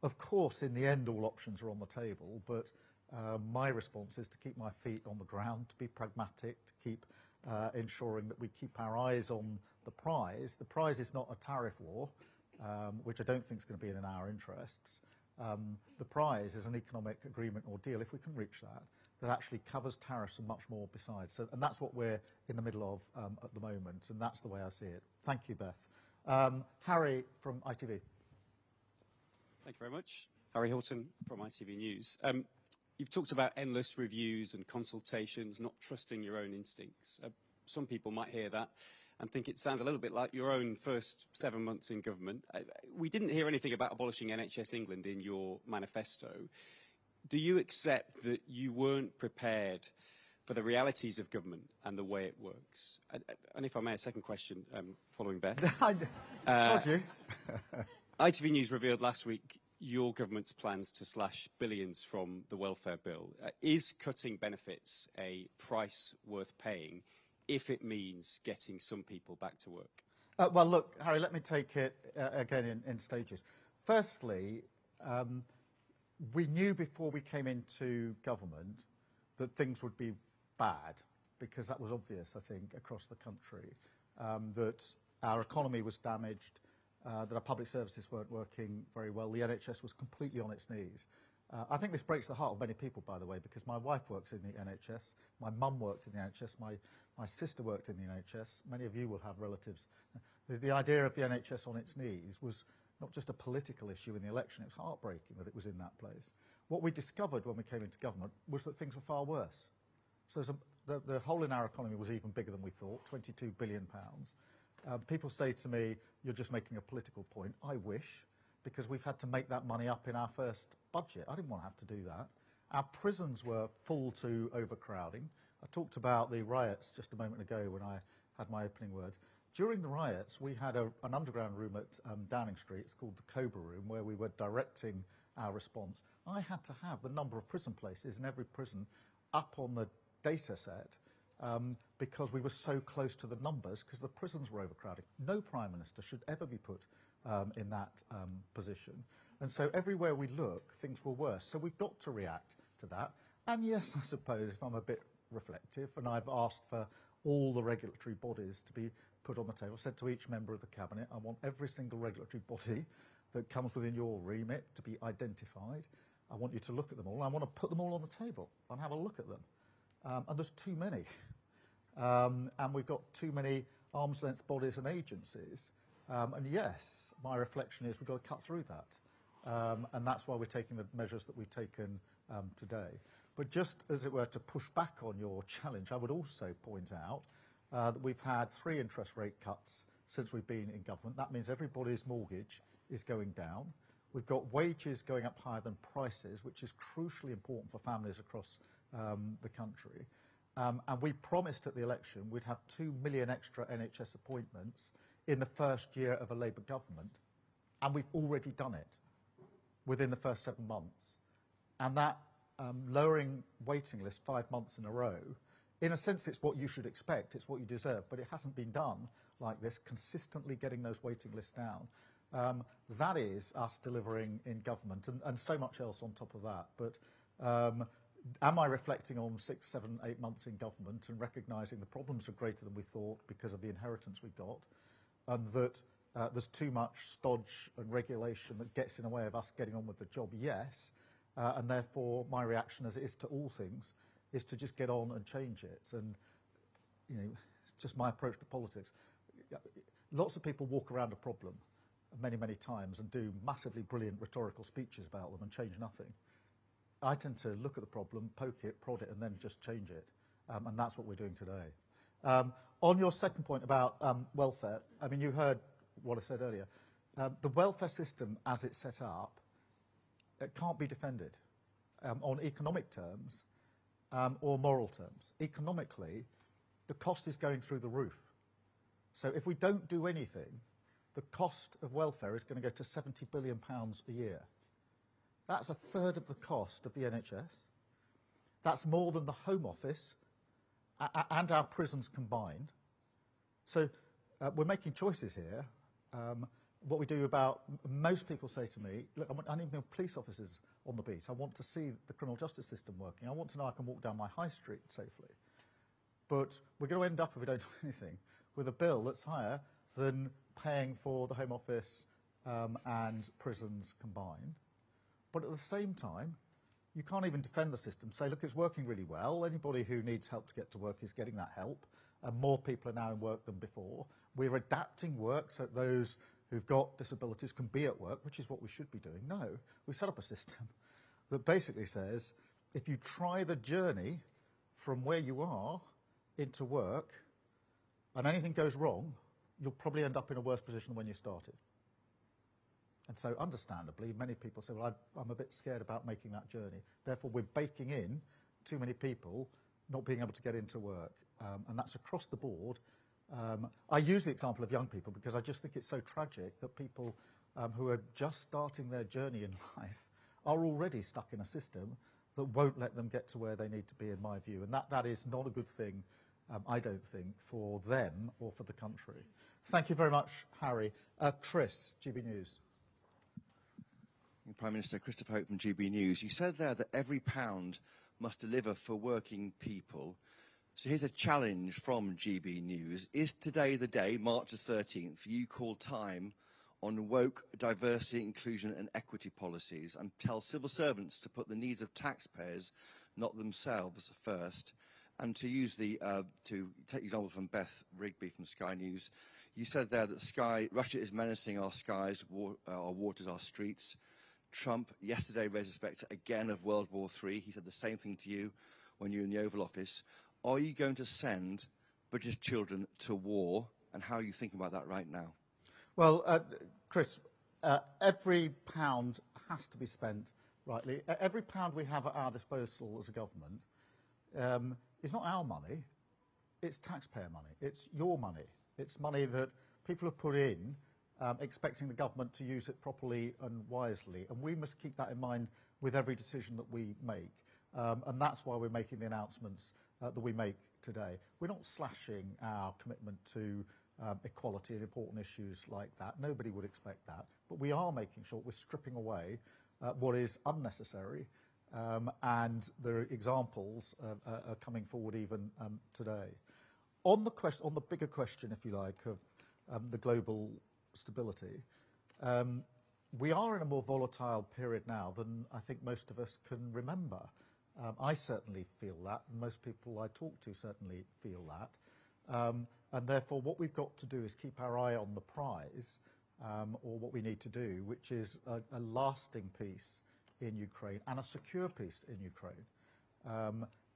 Of course, in the end, all options are on the table, but my response is to keep my feet on the ground, to be pragmatic, to keep ensuring that we keep our eyes on the prize. The prize is not a tariff war, which I don't think is going to be in our interests. The prize is an economic agreement or deal, if we can reach that, that actually covers tariffs and much more besides. And that's what we're in the middle of at the moment, and that's the way I see it. Thank you, Beth. Harry from ITV. Thank you very much. Harry Hilton from ITV News. You've talked about endless reviews and consultations, not trusting your own instincts. Some people might hear that and think it sounds a little bit like your own first 7 months in government. We didn't hear anything about abolishing NHS England in your manifesto. Do you accept that you weren't prepared for the realities of government and the way it works? And if I may, a second question following Beth. Told you. ITV News revealed last week your government's plans to slash billions from the welfare bill. Is cutting benefits a price worth paying if it means getting some people back to work? Well, look, Harry, let me take it again in stages. Firstly, we knew before we came into government that things would be bad, because that was obvious, I think, across the country, that our economy was damaged, that our public services weren't working very well. The NHS was completely on its knees. I think this breaks the heart of many people, by the way, because my wife works in the NHS, my mum worked in the NHS, my sister worked in the NHS. Many of you will have relatives. The idea of the NHS on its knees was not just a political issue in the election, it was heartbreaking that it was in that place. What we discovered when we came into government was that things were far worse. So the hole in our economy was even bigger than we thought, £22 billion. People say to me, you're just making a political point. I wish, because we've had to make that money up in our first budget. I didn't want to have to do that. Our prisons were full to overcrowding. I talked about the riots just a moment ago when I had my opening words. During the riots, we had an underground room at Downing Street. It's called the Cobra Room, where we were directing our response. I had to have the number of prison places in every prison up on the data set because we were so close to the numbers, because the prisons were overcrowded. No Prime Minister should ever be put in that position. And so everywhere we look, things were worse. So we've got to react to that. And yes, I suppose, if I'm a bit reflective, and I've asked for all the regulatory bodies to be put on the table, said to each member of the Cabinet, I want every single regulatory body that comes within your remit to be identified. I want you to look at them all. I want to put them all on the table and have a look at them. And there's too many. And we've got too many arm's length bodies and agencies. And yes, my reflection is we've got to cut through that. And that's why we're taking the measures that we've taken today. But just as it were to push back on your challenge, I would also point out that we've had 3 interest rate cuts since we've been in government. That means everybody's mortgage is going down. We've got wages going up higher than prices, which is crucially important for families across the country. And we promised at the election we'd have 2 million extra NHS appointments in the first year of a Labour government. And we've already done it within the first 7 months. And that lowering waiting list 5 months in a row, in a sense, it's what you should expect, it's what you deserve, but it hasn't been done like this, consistently getting those waiting lists down. That is us delivering in government, and so much else on top of that. But am I reflecting on 6, 7, 8 months in government and recognising the problems are greater than we thought because of the inheritance we got, and that there's too much stodge and regulation that gets in the way of us getting on with the job? Yes. And therefore, my reaction, as it is to all things, is to just get on and change it. And, you know, it's just my approach to politics. Lots of people walk around a problem many, many times and do massively brilliant rhetorical speeches about them and change nothing. I tend to look at the problem, poke it, prod it, and then just change it. And that's what we're doing today. On your second point about welfare, I mean, you heard what I said earlier. The welfare system, as it's set up, it can't be defended on economic terms or moral terms. Economically, the cost is going through the roof. So if we don't do anything, the cost of welfare is going to go to £70 billion a year. That's a third of the cost of the NHS. That's more than the Home Office and our prisons combined. So we're making choices here. What we do about, most people say to me, look, I need more police officers on the beat. I want to see the criminal justice system working. I want to know I can walk down my high street safely. But we're going to end up, if we don't do anything, with a bill that's higher than paying for the Home Office and prisons combined. But at the same time, you can't even defend the system, say, look, it's working really well. Anybody who needs help to get to work is getting that help. And more people are now in work than before. We're adapting work so that those who've got disabilities can be at work, which is what we should be doing. No, we set up a system that basically says, if you try the journey from where you are into work and anything goes wrong, you'll probably end up in a worse position than when you started. And so, understandably, many people say, well, I'm a bit scared about making that journey. Therefore, we're baking in too many people not being able to get into work. And that's across the board. I use the example of young people because I just think it's so tragic that people who are just starting their journey in life are already stuck in a system that won't let them get to where they need to be, in my view. And that is not a good thing, I don't think, for them or for the country. Thank you very much, Harry. Chris, GB News. Prime Minister Christopher Hope from GB News. You said there that every pound must deliver for working people. So here's a challenge from GB News. Is today the day, March the 13th, you call time on woke diversity, inclusion and equity policies and tell civil servants to put the needs of taxpayers, not themselves, first? And to use to take example from Beth Rigby from Sky News, you said there that Russia is menacing our skies, our waters, our streets. Trump yesterday raised the spectre again of World War III. He said the same thing to you when you were in the Oval Office. Are you going to send British children to war, and how are you thinking about that right now? Well, Chris, every pound has to be spent rightly. Every pound we have at our disposal as a government is not our money, it's taxpayer money, it's your money. It's money that people have put in expecting the government to use it properly and wisely. And we must keep that in mind with every decision that we make. And that's why we're making the announcements that we make today. We're not slashing our commitment to equality and important issues like that. Nobody would expect that. But we are making sure we're stripping away what is unnecessary. And the examples are coming forward even today. On the bigger question, if you like, of the global stability, we are in a more volatile period now than I think most of us can remember. I certainly feel that, and most people I talk to certainly feel that. And therefore, what we've got to do is keep our eye on the prize, or what we need to do, which is a lasting peace in Ukraine and a secure peace in Ukraine.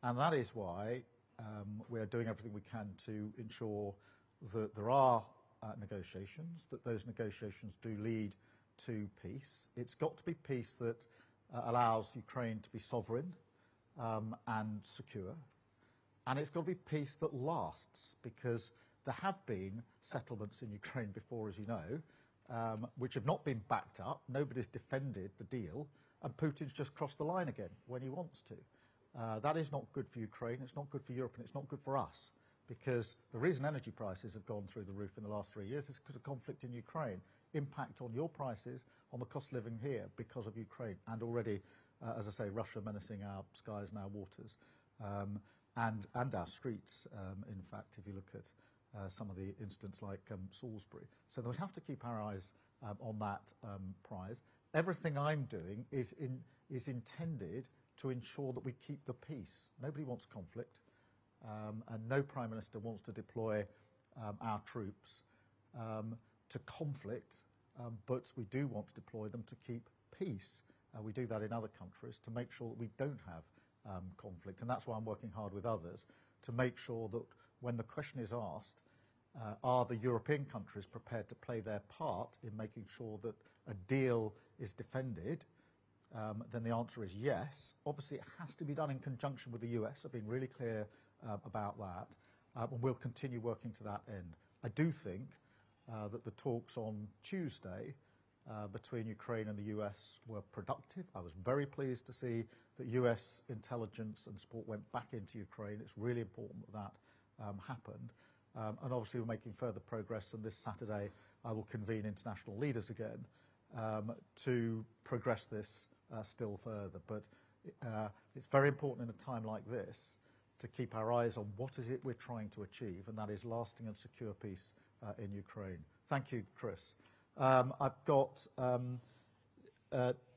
And that is why we are doing everything we can to ensure that there are negotiations, that those negotiations do lead to peace. It's got to be peace that allows Ukraine to be sovereign and secure. And it's got to be peace that lasts, because there have been settlements in Ukraine before, as you know, which have not been backed up. Nobody's defended the deal, and Putin's just crossed the line again when he wants to. That is not good for Ukraine, it's not good for Europe, and it's not good for us, because the reason energy prices have gone through the roof in the last 3 years is because of conflict in Ukraine. Impact on your prices, on the cost of living here because of Ukraine, and already, as I say, Russia menacing our skies and our waters, and our streets, in fact, if you look at some of the incidents like Salisbury. So we have to keep our eyes on that prize. Everything I'm doing is intended to ensure that we keep the peace. Nobody wants conflict, and no Prime Minister wants to deploy our troops to conflict, but we do want to deploy them to keep peace. We do that in other countries to make sure that we don't have conflict, and that's why I'm working hard with others to make sure that when the question is asked, are the European countries prepared to play their part in making sure that a deal is defended, then the answer is yes. Obviously, it has to be done in conjunction with the US. I've been really clear about that. and we'll continue working to that end. I do think that the talks on Tuesday between Ukraine and the US were productive. I was very pleased to see that US intelligence and support went back into Ukraine. It's really important that that happened. And obviously we're making further progress, and this Saturday I will convene international leaders again to progress this still further. But it's very important in a time like this to keep our eyes on what is it we're trying to achieve, and that is lasting and secure peace in Ukraine. Thank you, Chris. I've got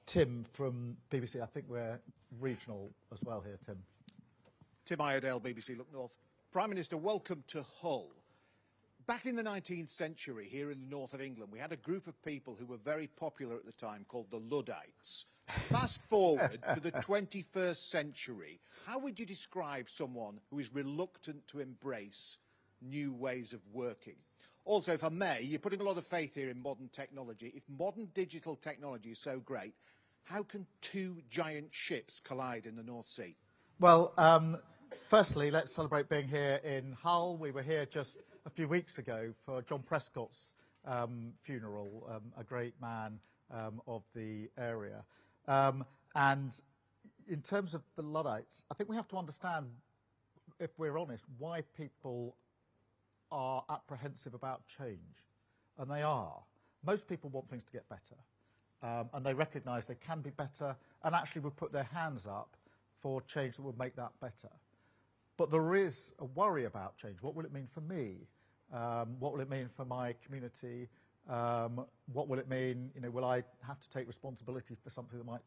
Tim from BBC. I think we're regional as well here, Tim. Tim Iredale, BBC Look North. Prime Minister, welcome to Hull. Back in the 19th century, here in the north of England, we had a group of people who were very popular at the time called the Luddites. Fast forward to the 21st century, how would you describe someone who is reluctant to embrace new ways of working? Also, if I may, you're putting a lot of faith here in modern technology. If modern digital technology is so great, how can two giant ships collide in the North Sea? Well, firstly, let's celebrate being here in Hull. We were here just a few weeks ago for John Prescott's funeral, a great man of the area. And in terms of the Luddites, I think we have to understand, if we're honest, why people are apprehensive about change. And they are. Most people want things to get better. And they recognise they can be better, and actually would put their hands up for change that would make that better. But there is a worry about change. What will it mean for me? What will it mean for my community? What will it mean? Will I have to take responsibility for something that might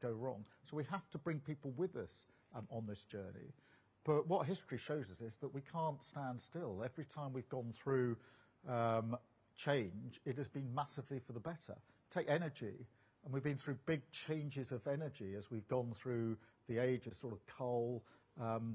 go wrong? So we have to bring people with us on this journey. But what history shows us is that we can't stand still. Every time we've gone through change, it has been massively for the better. Take energy, and we've been through big changes of energy as we've gone through the age of sort of coal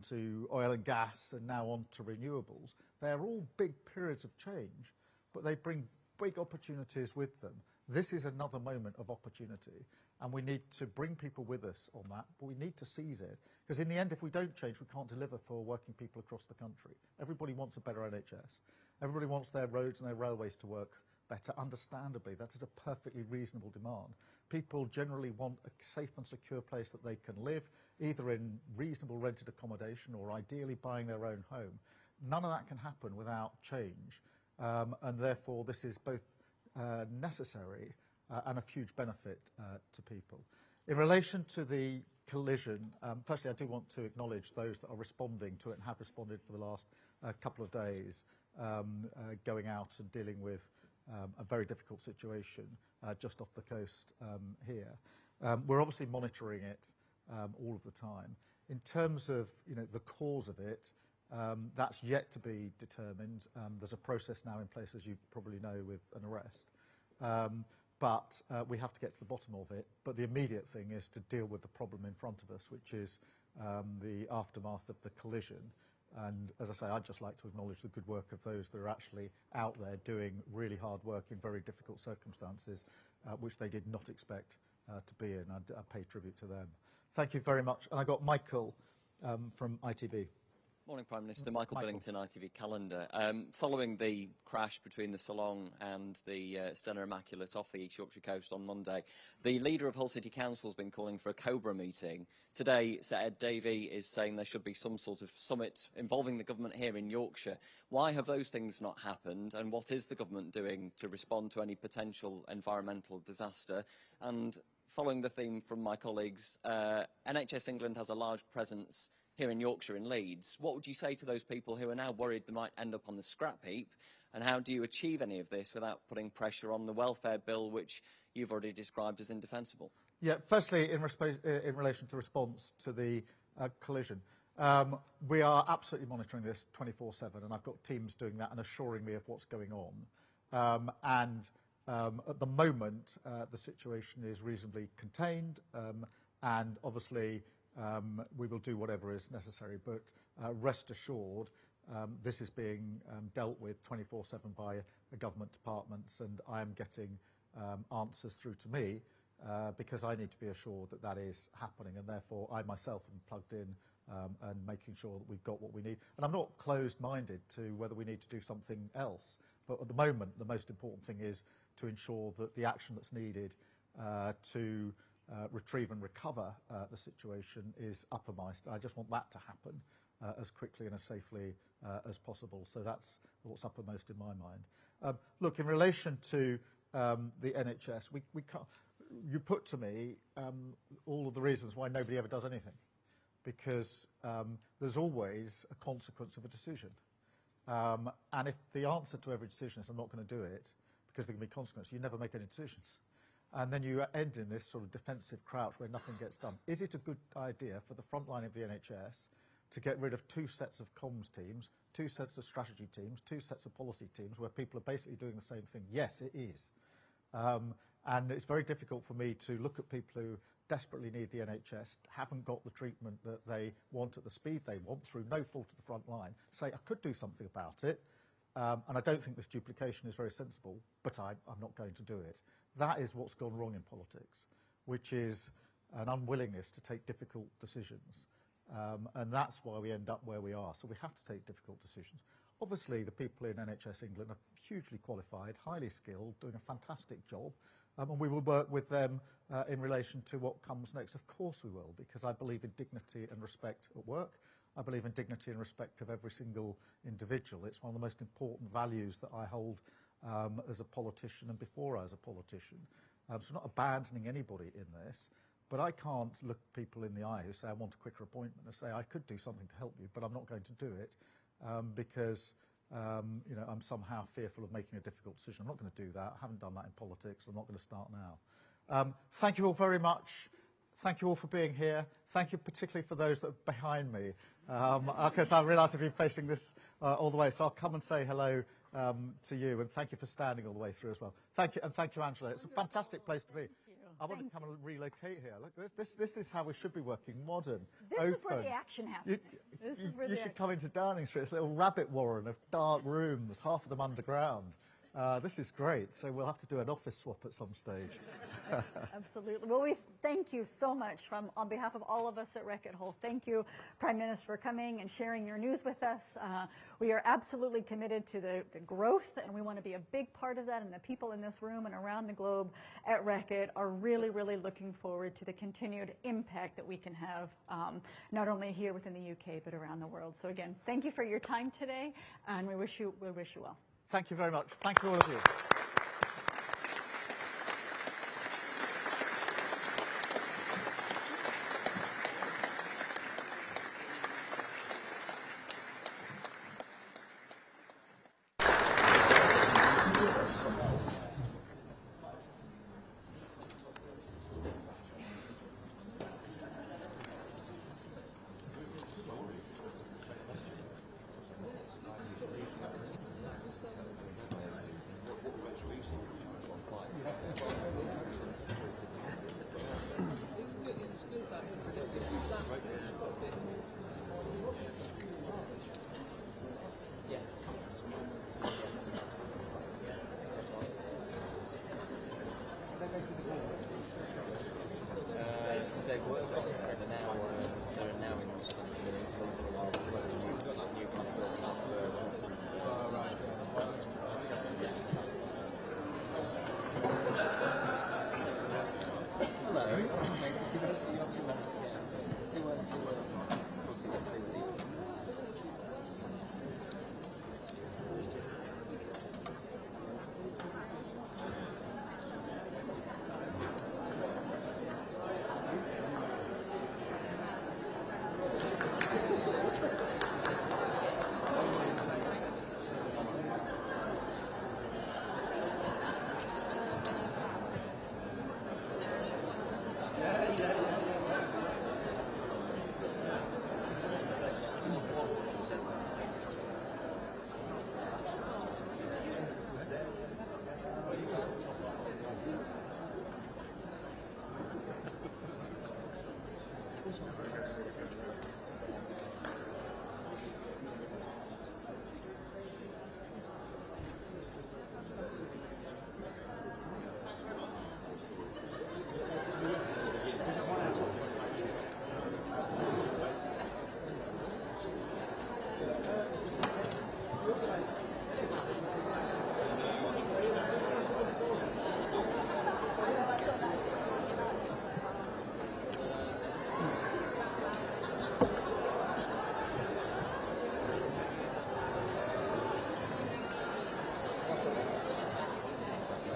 to oil and gas, and now on to renewables. They're all big periods of change, but they bring big opportunities with them. This is another moment of opportunity, and we need to bring people with us on that, but we need to seize it. Because in the end, if we don't change, we can't deliver for working people across the country. Everybody wants a better NHS. Everybody wants their roads and their railways to work better. Understandably, that is a perfectly reasonable demand. People generally want a safe and secure place that they can live, either in reasonable rented accommodation or ideally buying their own home. None of that can happen without change, and therefore this is both necessary and a huge benefit to people. In relation to the collision, firstly I do want to acknowledge those that are responding to it and have responded for the last couple of days, going out and dealing with a very difficult situation just off the coast here. We're obviously monitoring it all of the time. In terms of the cause of it, that's yet to be determined. There's a process now in place, as you probably know, with an arrest. But we have to get to the bottom of it. But the immediate thing is to deal with the problem in front of us, which is the aftermath of the collision. And as I say, I'd just like to acknowledge the good work of those that are actually out there doing really hard work in very difficult circumstances, which they did not expect to be in. I pay tribute to them. Thank you very much. And I got Michael from ITV. Morning, Prime Minister. Michael Billington, ITV Calendar. Following the crash between the Salong and the Stena Immaculate off the East Yorkshire coast on Monday, the leader of Hull City Council has been calling for a COBRA meeting. Today, Sir Ed Davey is saying there should be some sort of summit involving the government here in Yorkshire. Why have those things not happened, and what is the government doing to respond to any potential environmental disaster? And following the theme from my colleagues, NHS England has a large presence here in Yorkshire, in Leeds. What would you say to those people who are now worried they might end up on the scrap heap? And how do you achieve any of this without putting pressure on the welfare bill, which you've already described as indefensible? Yeah, firstly, in relation to response to the collision, we are absolutely monitoring this 24/7, and I've got teams doing that and assuring me of what's going on. At the moment, the situation is reasonably contained, and obviously we will do whatever is necessary, but rest assured this is being dealt with 24/7 by government departments, and I am getting answers through to me because I need to be assured that that is happening, and therefore I myself am plugged in and making sure that we've got what we need. And I'm not closed-minded to whether we need to do something else. But at the moment, the most important thing is to ensure that the action that's needed to retrieve and recover the situation is uppermost. I just want that to happen as quickly and as safely as possible. So that's what's uppermost in my mind. Look, in relation to the NHS, we can't, you put to me all of the reasons why nobody ever does anything, because there's always a consequence of a decision. And if the answer to every decision is I'm not going to do it because there can be consequences, you never make any decisions. And then you end in this sort of defensive crouch where nothing gets done. Is it a good idea for the front line of the NHS to get rid of 2 sets of comms teams, 2 sets of strategy teams, 2 sets of policy teams where people are basically doing the same thing? Yes, it is. And it's very difficult for me to look at people who desperately need the NHS, haven't got the treatment that they want at the speed they want through no fault of the front line, say I could do something about it, and I don't think this duplication is very sensible, but I'm not going to do it. That is what's gone wrong in politics, which is an unwillingness to take difficult decisions. And that's why we end up where we are. So we have to take difficult decisions. Obviously, the people in NHS England are hugely qualified, highly skilled, doing a fantastic job. And we will work with them in relation to what comes next. Of course we will, because I believe in dignity and respect at work. I believe in dignity and respect of every single individual. It's one of the most important values that I hold as a politician and before I was a politician. So not abandoning anybody in this, but I can't look people in the eye who say I want a quicker appointment and say I could do something to help you, but I'm not going to do it because you know, I'm somehow fearful of making a difficult decision. I'm not going to do that. I haven't done that in politics. I'm not going to start now. Thank you all very much. Thank you all for being here. Thank you particularly for those that are behind me, because I realise I've been facing this all the way. So I'll come and say hello to you, and thank you for standing all the way through as well. Thank you, and thank you, Angela. It's a fantastic place to be. I want to come and relocate here. Look, this is how we should be working, modern, open. This is where the action happens. You should come into Downing Street. It's a little rabbit warren of dark rooms, half of them underground. This is great, so we'll have to do an office swap at some stage. Absolutely. Well, we thank you so much on behalf of all of us at Reckitt Hall. Thank you, Prime Minister, for coming and sharing your news with us. We are absolutely committed to the growth, and we want to be a big part of that, and the people in this room and around the globe at Reckitt are really, really looking forward to the continued impact that we can have, not only here within the UK, but around the world. So again, thank you for your time today, and we wish you well. Thank you very much. Thank you, all of you.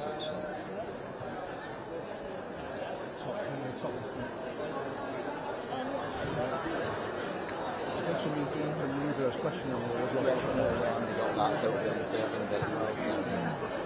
touch on. That, so we'll be on the serving bit as well. So.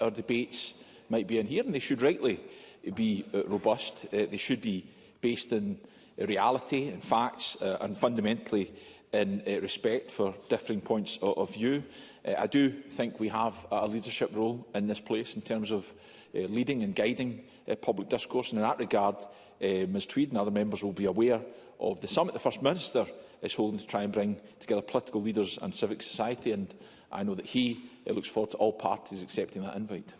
our debates might be in here, and they should rightly be robust. They should be based in reality and facts and fundamentally in respect for differing points of view. I do think we have a leadership role in this place in terms of leading and guiding public discourse, and in that regard Ms Tweed and other members will be aware of the summit the First Minister is holding to try and bring together political leaders and civic society, and I know that he looks forward to all parties accepting that invite.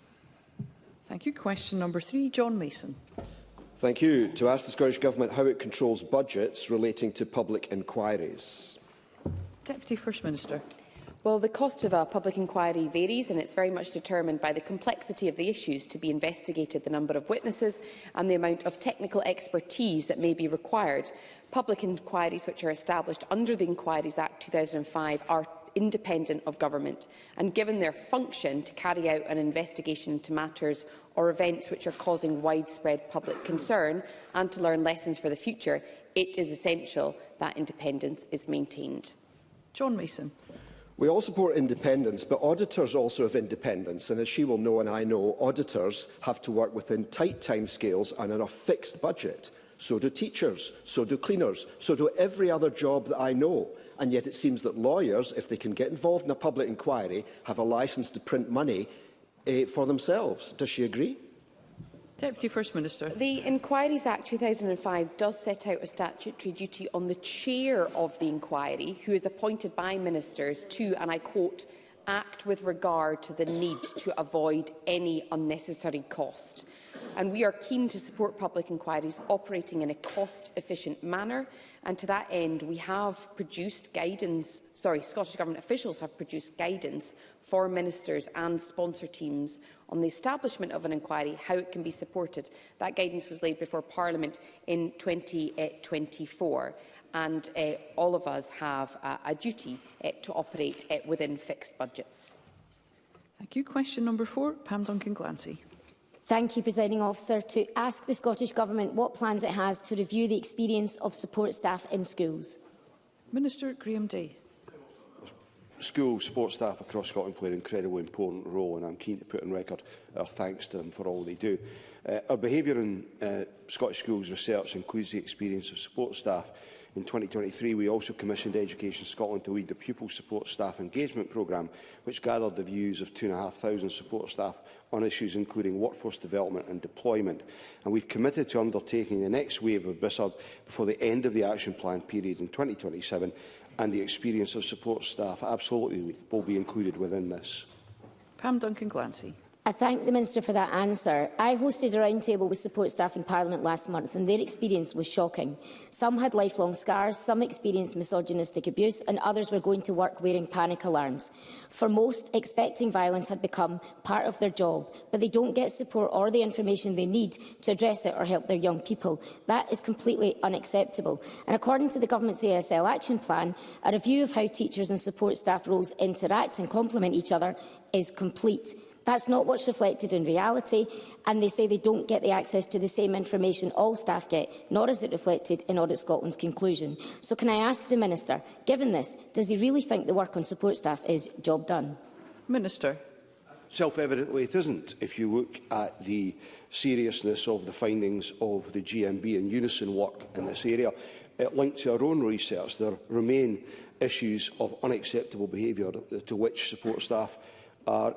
Thank you. Question number 3, John Mason. Thank you. To ask the Scottish Government how it controls budgets relating to public inquiries. Deputy First Minister. Well, the cost of a public inquiry varies, and it's very much determined by the complexity of the issues to be investigated, the number of witnesses and the amount of technical expertise that may be required. Public inquiries which are established under the Inquiries Act 2005 are independent of government, and given their function to carry out an investigation into matters or events which are causing widespread public concern and to learn lessons for the future, it is essential that independence is maintained. John Mason. We all support independence, but auditors also have independence, and as she will know and I know, auditors have to work within tight timescales and on a fixed budget. So do teachers, so do cleaners, so do every other job that I know. And yet it seems that lawyers, if they can get involved in a public inquiry, have a licence to print money for themselves. Does she agree? Deputy First Minister. The Inquiries Act 2005 does set out a statutory duty on the chair of the inquiry, who is appointed by ministers to, and I quote, act with regard to the need to avoid any unnecessary cost. And we are keen to support public inquiries operating in a cost-efficient manner, and to that end we have produced guidance, Scottish Government officials have produced guidance for ministers and sponsor teams on the establishment of an inquiry, how it can be supported. That guidance was laid before Parliament in 2024, and all of us have a duty to operate within fixed budgets. Thank you. Question number 4, Pam Duncan-Glancy. Thank you, Presiding Officer. To ask the Scottish Government what plans it has to review the experience of support staff in schools. Minister Graham Day. School support staff across Scotland play an incredibly important role, and I'm keen to put on record our thanks to them for all they do. Our behaviour in Scottish schools research includes the experience of support staff. In 2023, we also commissioned Education Scotland to lead the Pupil Support Staff Engagement Programme, which gathered the views of 2,500 support staff on issues including workforce development and deployment. And we've committed to undertaking the next wave of BISUB before the end of the action plan period in 2027, and the experience of support staff absolutely will be included within this. Pam Duncan-Glancy. I thank the Minister for that answer. I hosted a roundtable with support staff in Parliament last month, and their experience was shocking. Some had lifelong scars, some experienced misogynistic abuse, and others were going to work wearing panic alarms. For most, expecting violence had become part of their job, but they don't get support or the information they need to address it or help their young people. That is completely unacceptable. And according to the Government's ASL Action Plan, a review of how teachers and support staff roles interact and complement each other is complete. That's not what's reflected in reality, and they say they don't get the access to the same information all staff get, nor is it reflected in Audit Scotland's conclusion. So can I ask the Minister, given this, does he really think the work on support staff is job done? Minister. Self-evidently it isn't. If you look at the seriousness of the findings of the GMB and Unison work in this area, linked to our own research, there remain issues of unacceptable behaviour to which support staff are